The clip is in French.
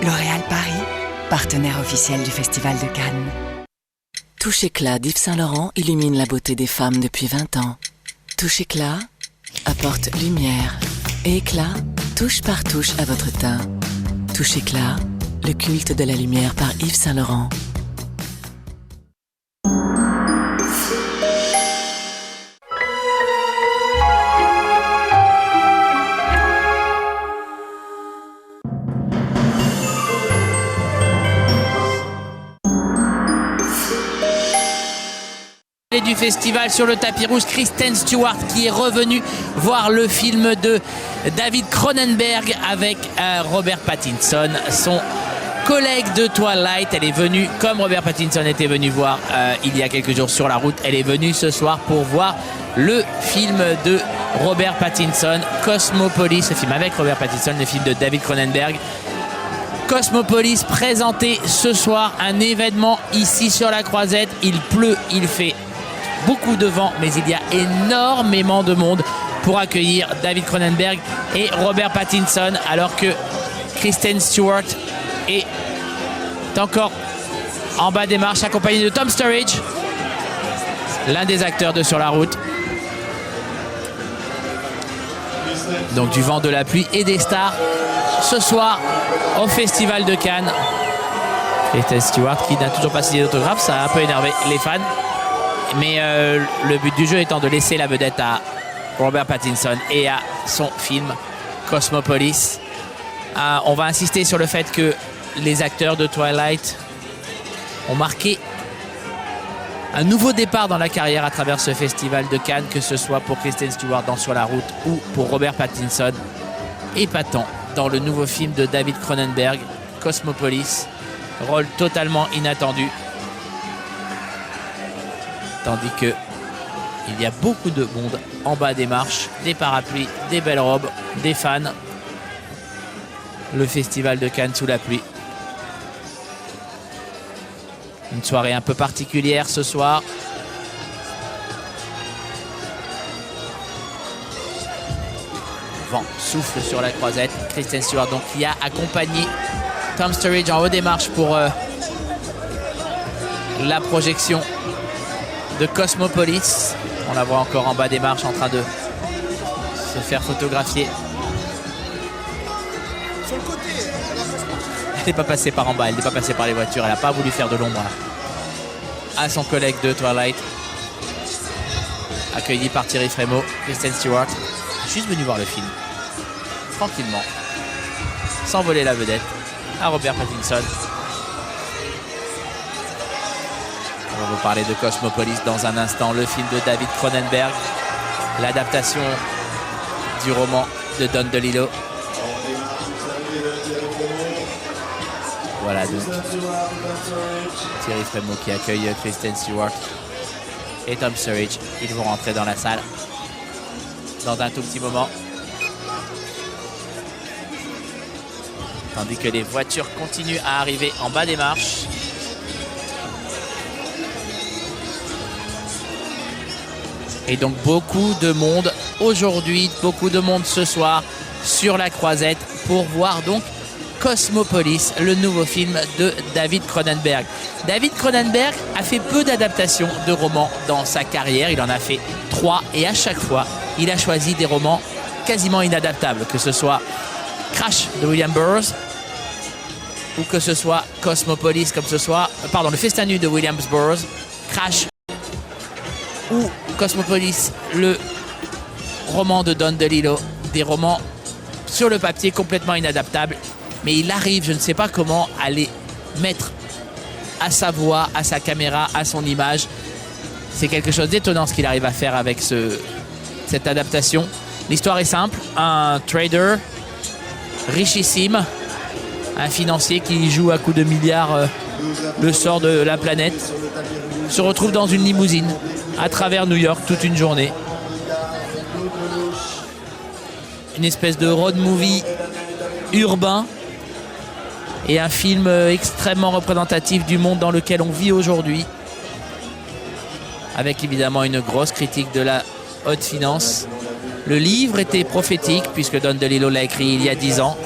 L'Oréal Paris, partenaire officiel du Festival de Cannes. Touche Éclat d'Yves Saint Laurent illumine la beauté des femmes depuis 20 ans. Touche Éclat apporte lumière et éclat, touche par touche à votre teint. Touche Éclat, le culte de la lumière par Yves Saint Laurent. Du festival sur le tapis rouge, Kristen Stewart qui est revenue voir le film de David Cronenberg avec Robert Pattinson, son collègue de Twilight. Elle est venue, comme Robert Pattinson était venu voir il y a quelques jours sur la route, elle est venue ce soir pour voir le film de Robert Pattinson, Cosmopolis, le film avec Robert Pattinson, le film de David Cronenberg. Cosmopolis présenté ce soir, un événement ici sur la Croisette. Il pleut, il fait beaucoup de vent, mais il y a énormément de monde pour accueillir David Cronenberg et Robert Pattinson, alors que Kristen Stewart est encore en bas des marches, accompagné de Tom Sturridge, l'un des acteurs de Sur la route. Donc du vent, de la pluie et des stars ce soir au Festival de Cannes. Kristen Stewart qui n'a toujours pas signé d'autographe, ça a un peu énervé les fans. Mais le but du jeu étant de laisser la vedette à Robert Pattinson et à son film Cosmopolis. On va insister sur le fait que les acteurs de Twilight ont marqué un nouveau départ dans la carrière à travers ce festival de Cannes, que ce soit pour Kristen Stewart dans Sur la route ou pour Robert Pattinson, épatant dans le nouveau film de David Cronenberg, Cosmopolis, rôle totalement inattendu. Tandis que il y a beaucoup de monde en bas des marches, des parapluies, des belles robes, des fans. Le festival de Cannes sous la pluie. Une soirée un peu particulière ce soir. Vent souffle sur la Croisette. Kristen Stewart donc qui a accompagné Tom Sturridge en haut des marches pour la projection de Cosmopolis. On la voit encore en bas des marches en train de se faire photographier. Elle n'est pas passée par en bas, elle n'est pas passée par les voitures, elle n'a pas voulu faire de l'ombre à son collègue de Twilight. Accueilli par Thierry Frémaux, Kristen Stewart, juste venu voir le film, tranquillement, sans voler la vedette, à Robert Pattinson. On va vous parler de Cosmopolis dans un instant, le film de David Cronenberg, l'adaptation du roman de Don DeLillo. Voilà donc Thierry Frémaux qui accueille Kristen Stewart et Tom Sturridge. Ils vont rentrer dans la salle dans un tout petit moment. Tandis que les voitures continuent à arriver en bas des marches. Et donc beaucoup de monde aujourd'hui, beaucoup de monde ce soir sur la Croisette pour voir donc Cosmopolis, le nouveau film de David Cronenberg. David Cronenberg a fait peu d'adaptations de romans dans sa carrière. Il en a fait 3 et à chaque fois, il a choisi des romans quasiment inadaptables, que ce soit Crash de William Burroughs ou que ce soit Cosmopolis, comme ce soit, pardon, Le Festin nu de William Burroughs, Crash ou Cosmopolis, le roman de Don DeLillo, des romans sur le papier complètement inadaptables. Mais il arrive, je ne sais pas comment, à les mettre à sa voix, à sa caméra, à son image. C'est quelque chose d'étonnant ce qu'il arrive à faire avec cette adaptation. L'histoire est simple. Un trader richissime, un financier qui joue à coups de milliards le sort de la planète, se retrouve dans une limousine à travers New York toute une journée. Une espèce de road movie urbain et un film extrêmement représentatif du monde dans lequel on vit aujourd'hui, avec évidemment une grosse critique de la haute finance. Le livre était prophétique puisque Don DeLillo l'a écrit il y a 10 ans.